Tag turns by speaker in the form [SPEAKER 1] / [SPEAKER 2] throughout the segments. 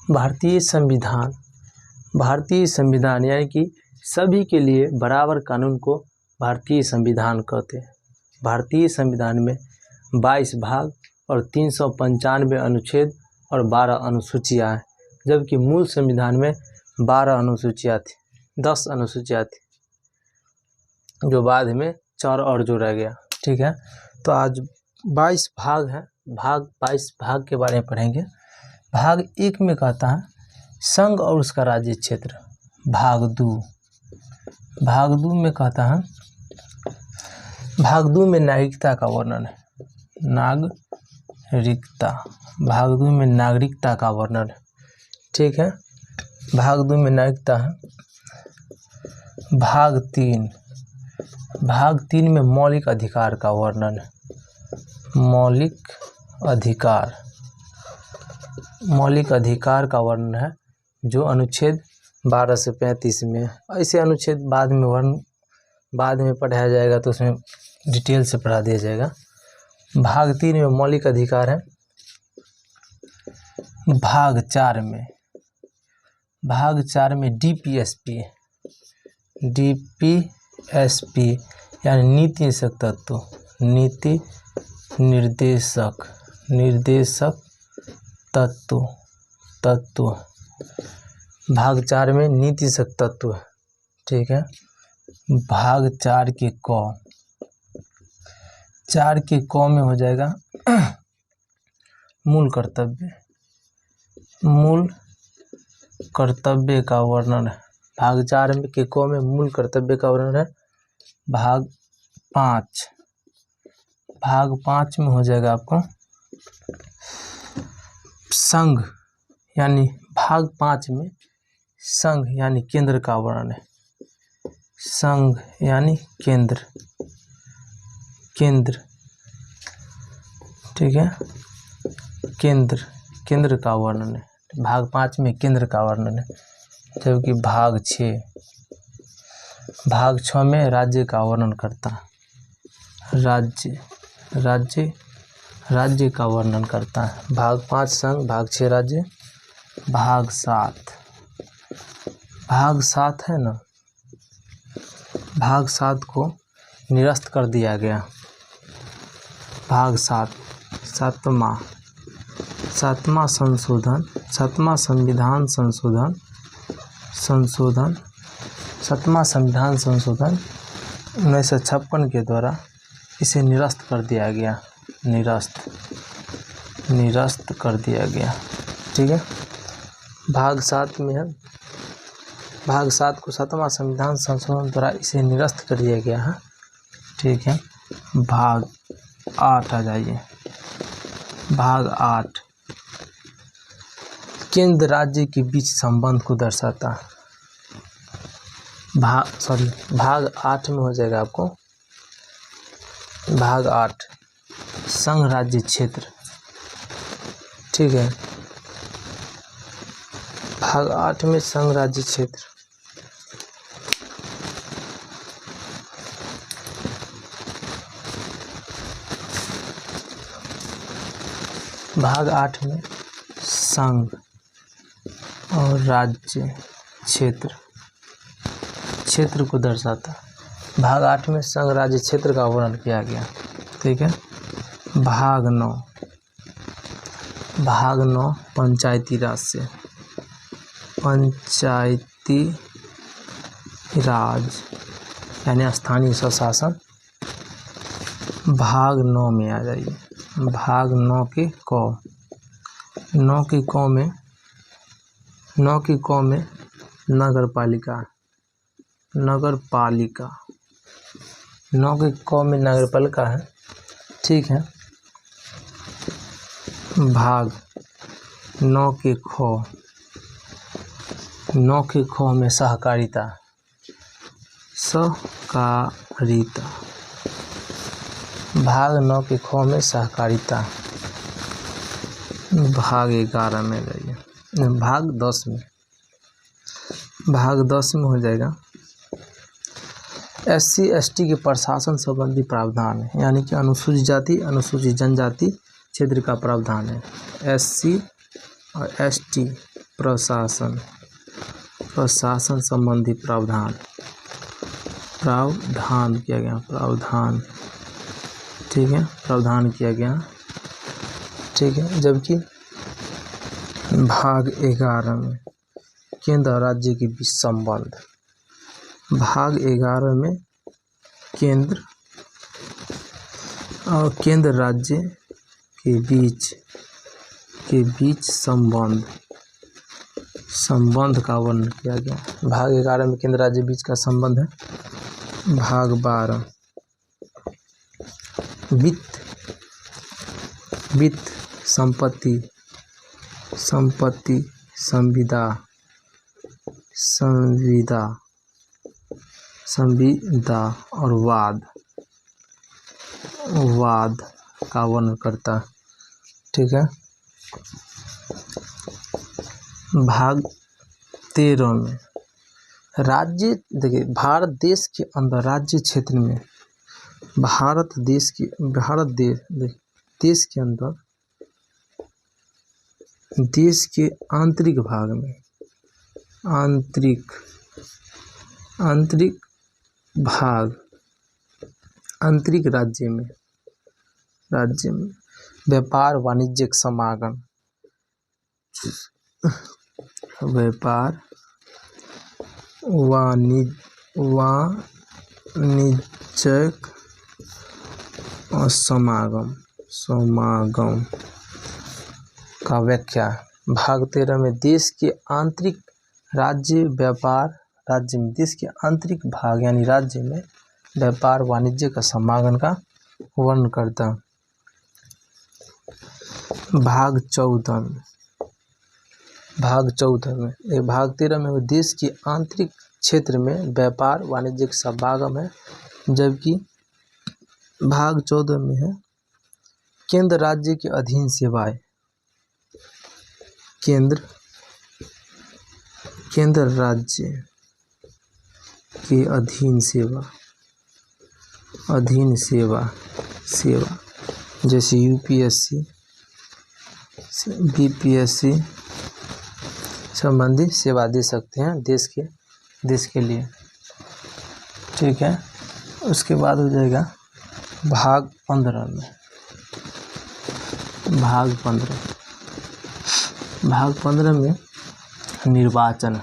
[SPEAKER 1] भारतीय संविधान, भारतीय संविधान यानी कि सभी के लिए बराबर कानून को भारतीय संविधान कहते हैं। भारतीय संविधान में 22 भाग और 395 अनुच्छेद और 12 अनुसूचियाँ हैं, जबकि मूल संविधान में 12 अनुसूचियाँ थी, 10 अनुसूचियाँ थी, जो बाद में 4 और जोड़ा गया। ठीक है, तो आज 22 भाग हैं, 22 भाग के बारे में पढ़ेंगे। भाग 1 में कहता है संघ और उसका राज्य क्षेत्र। भाग 2 में कहता है, भाग 2 में नागरिकता का वर्णन है। नागरिकता, भाग 2 में नागरिकता का वर्णन है। ठीक है, भाग 2 में नागरिकता है। भाग 3 में मौलिक अधिकार का वर्णन है। मौलिक अधिकार का वर्णन है, जो अनुच्छेद 12 से 35 में है। ऐसे अनुच्छेद बाद में पढ़ाया जाएगा, तो उसमें डिटेल से पढ़ा दिया जाएगा। भाग 3 में मौलिक अधिकार है। भाग 4 में डीपीएसपी यानी नीति निर्देशक तत्व। भाग 4 में नीतिशक तत्व है। ठीक है, भाग 4 के क में हो जाएगा मूल कर्तव्य का वर्णन है। भाग 4 के क में मूल कर्तव्य का वर्णन है। भाग 5 में हो जाएगा आपको संघ, यानी भाग 5 में संघ यानी केंद्र का वर्णन है। संघ यानी केंद्र। ठीक है, केंद्र का वर्णन है। भाग 5 में केंद्र का वर्णन है, जबकि भाग 6 में राज्य का वर्णन करता है। राज्य का वर्णन करता है। भाग 5 संघ, भाग 6 राज्य। भाग 7 है ना, भाग 7 को निरस्त कर दिया गया। भाग 7वां संविधान संशोधन 1956 के द्वारा इसे निरस्त कर दिया गया। निरस्त कर दिया गया। ठीक है, भाग 7 में है, भाग 7 को 7वां संविधान संशोधन द्वारा इसे निरस्त कर दिया गया है। ठीक है, भाग 8 आ जाइए। भाग 8 केंद्र राज्य के बीच संबंध को दर्शाता है। भाग 8 में हो जाएगा आपको भाग 8 संघ राज्य क्षेत्र। ठीक है, भाग 8 में संघ राज्य क्षेत्र। भाग 8 में संघ और राज्य क्षेत्र को दर्शाता है। भाग 8 में संघ राज्य क्षेत्र का वर्णन किया गया। ठीक है, भाग 9 पंचायती राज यानी स्थानीय स्वशासन। भाग 9 में आ जाइए। भाग 9 के क में नगर पालिका। 9 के क में नगर पालिका है। ठीक है, भाग 9 के ख में सहकारिता। भाग 9 के ख में सहकारिता। भाग 11 में जाइए। भाग 10 में हो जाएगा SC ST के प्रशासन संबंधी प्रावधान है, यानी कि अनुसूचित जाति अनुसूचित जनजाति क्षेत्र का प्रावधान है। SC और ST प्रशासन, प्रशासन संबंधी प्रावधान, प्रावधान किया गया, प्रावधान, ठीक है, प्रावधान किया गया, ठीक है। जबकि भाग 11 में केंद्र और राज्य के बीच संबंध, भाग 11 में केंद्र और केंद्र राज्य के बीच संबंध का वर्णन किया गया। भाग 11 में केंद्र राज्य बीच का संबंध है। भाग 12 वित्त संपत्ति, संविदा और वाद का वर्णन करता है, ठीक है। भाग 13 में राज्य, देखिए भारत देश के अंदर राज्य क्षेत्र में देश के अंदर देश के आंतरिक भाग में आंतरिक राज्य में व्यापार वाणिज्यिक समागम, व्यापार वाणिज्यिक और समागम का व्याख्या। भाग 13 में देश के आंतरिक राज्य में देश के आंतरिक भाग यानी राज्य में व्यापार वाणिज्य का समागम का वर्णन करता। भाग 14 में भाग 13 में देश के आंतरिक क्षेत्र में व्यापार वाणिज्यिक समागम है। जबकि भाग 14 में है केंद्र राज्य के अधीन सेवाएं, केंद्र राज्य के अधीन सेवा जैसे UPSC BPSC संबंधी सेवा दे सकते हैं देश के लिए, ठीक है। उसके बाद हो जाएगा भाग 15 में भाग 15 में निर्वाचन,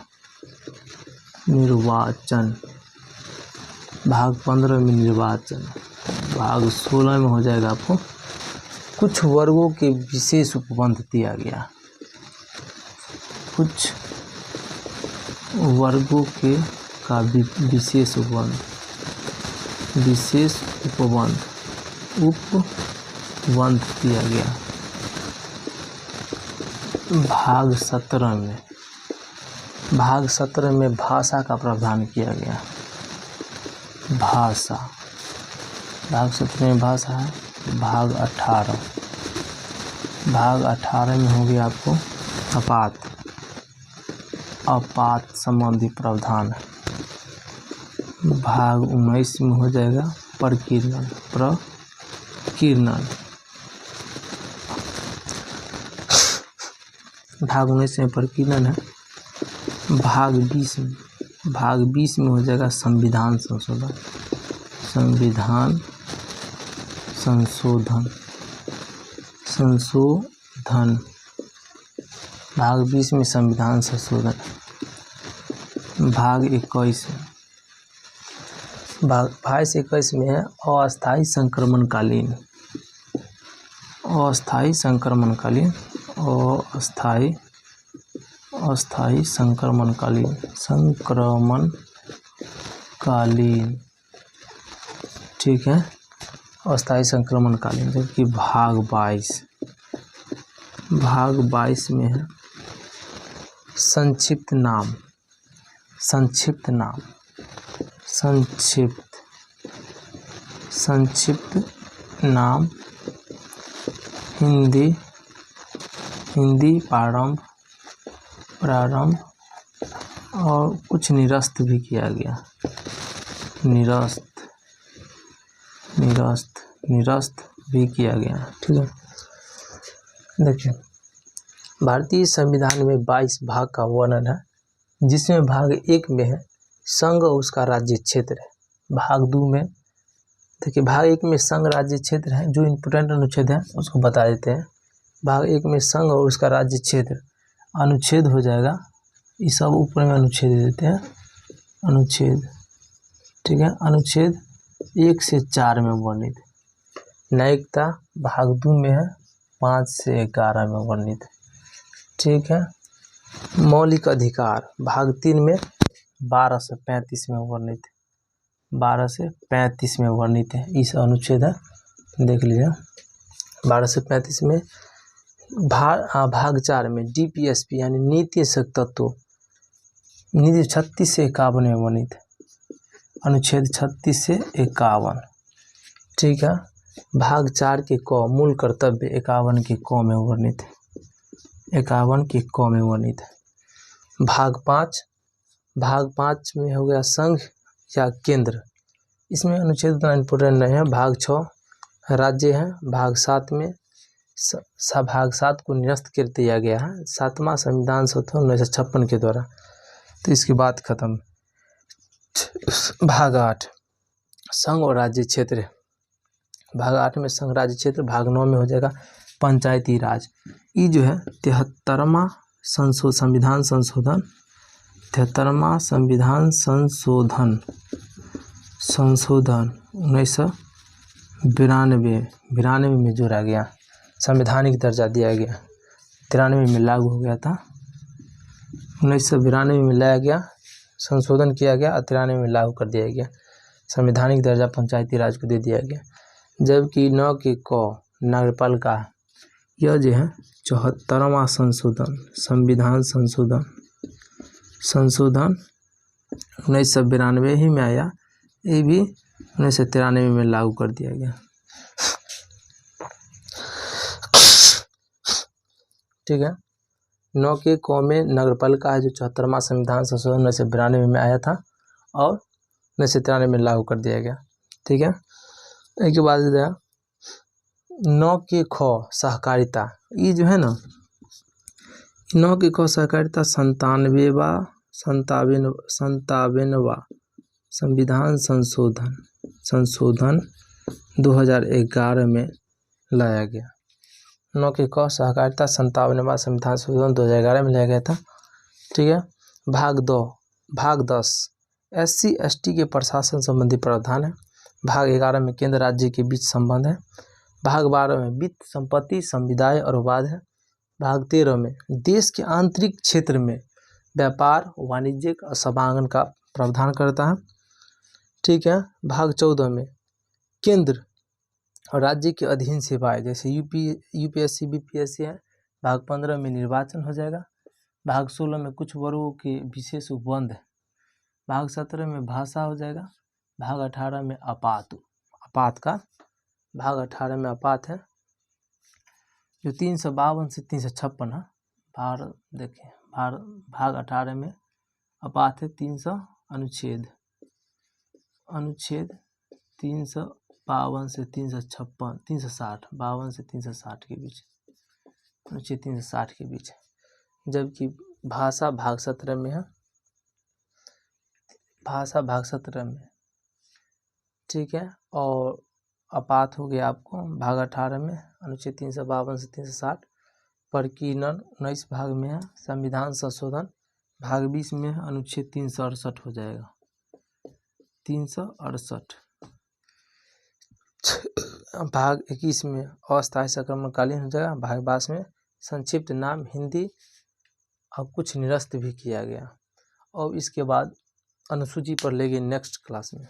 [SPEAKER 1] भाग 15 में निर्वाचन। भाग 16 में हो जाएगा आपको कुछ वर्गों के विशेष उपबंध दिया गया, कुछ वर्गों के का विशेष उपबंध दिया गया। भाग 17 में भाषा का प्रावधान किया गया। भाषा, भाग 17 में भाषा है। भाग 18 में हो गया आपको अपात संबंधी प्रावधान। भाग 19 में हो जाएगा प्रकीर्णन। भाग 19 में प्रकीर्णन है। भाग 20 में हो जाएगा संविधान संशोधन। भाग 20 में संविधान संशोधन। भाग 21 में है अस्थायी संक्रमणकालीन ठीक है, अस्थायी संक्रमणकालीन। जबकि भाग 22 में है संक्षिप्त नाम हिंदी प्रारंभ और कुछ निरस्त भी किया गया। निरस्त भी किया गया, ठीक है। देखिए भारतीय संविधान में 22 भाग का वर्णन है, जिसमें भाग 1 में है संघ और उसका राज्य क्षेत्र है। भाग 2 में देखिए, भाग 1 में संघ राज्य क्षेत्र है, जो इम्पोर्टेंट अनुच्छेद है उसको बता देते हैं। भाग 1 में संघ और उसका राज्य क्षेत्र अनुच्छेद हो जाएगा, ये सब ऊपर में अनुच्छेद दे देते हैं, अनुच्छेद, ठीक है। अनुच्छेद 1 से 4 में वर्णित। न्यायिकता भाग 2 में है, 5 से 11 में वर्णित, ठीक है। मौलिक अधिकार भाग 3 में 12 से 35 में वर्णित, 12 से 35 में वर्णित है, इस अनुच्छेद है, देख लीजिए। 12 से 35 में भाग 4 में DPSP यानी नीति तत्व, नीति 36 से 51 में वर्णित है, अनुच्छेद 36 से 51, ठीक है। भाग 4 के क मूल कर्तव्य 51 के क में वर्णित है, 51 के क में वर्णित है। भाग 5 में हो गया संघ या केंद्र, इसमें अनुच्छेद उतना इम्पोर्टेंट नहीं है। भाग 6 राज्य है। भाग 7 में भाग 7 को निरस्त कर दिया गया है, 7वां संविधान संशोधन 1956 के द्वारा, तो इसकी बात खत्म। भाग 8 संघ और राज्य क्षेत्र, भाग 8 में संघ राज्य क्षेत्र। भाग 9 में हो जाएगा पंचायती राज। ये जो है 73वां संविधान संशोधन, 73वां संविधान संशोधन 1992 में जोड़ा गया, संवैधानिक दर्जा दिया गया, 93 में लागू हो गया था, 1992 में लाया गया, संशोधन किया गया और 93 में लागू कर दिया गया, संवैधानिक दर्जा पंचायती राज को दे दिया गया। जबकि 9 के क नगरपालिका, यह जो है 74वां संशोधन, संविधान संशोधन 1992 ही में आया, ये भी 1993 में लागू कर दिया गया, ठीक है। 9 के क में नगरपालिका है, जो 74वां संविधान संशोधन 1992 में आया था और 1993 में लागू कर दिया गया, ठीक है। एक के बाद 9 के ख सहकारिता, ये जो है ना 9 के ख सहकारिता 97वां संविधान संशोधन 2011 में लाया गया। 9 के क सहकारिता 97वां संविधान संशोधन 2011 में लाया गया था, ठीक है। भाग 10 SC/ST के प्रशासन संबंधी प्रावधान है। भाग 11 में केंद्र राज्य के बीच संबंध है। भाग 12 में वित्त, संपत्ति, समुदाय और वाद है। भाग 13 में देश के आंतरिक क्षेत्र में व्यापार, वाणिज्य और समागम का प्रावधान करता है, ठीक है। भाग 14 में केंद्र और राज्य के अधीन सेवाएं जैसे UPSC BPSC है। भाग 15 में निर्वाचन हो जाएगा। भाग 16 में कुछ वर्गों के विशेष उपबंध है। भाग 17 में भाषा हो जाएगा। भाग 18 में आपात का भाग 18 में आपात है, जो 352 से 356 है। देखिए भाग 18 में आपात है 300 अनुच्छेद 352 से 356, 360, 52 से 360 के बीच, अनुच्छेद 360 के बीच है। जबकि भाषा भाग 17 में है, भाषा भाग 17 में, ठीक है। और आपात हो गया आपको भाग 18 में, अनुच्छेद 352 से 360। प्रकीर्णन 19 भाग में है। संविधान संशोधन भाग 20 में है, अनुच्छेद 368 हो जाएगा, 368। भाग 21 में अस्थायी संक्रमणकालीन हो जाएगा। भाग 22 में संक्षिप्त नाम हिंदी और कुछ निरस्त भी किया गया। और इसके बाद अनुसूची पर लेंगे नेक्स्ट क्लास में।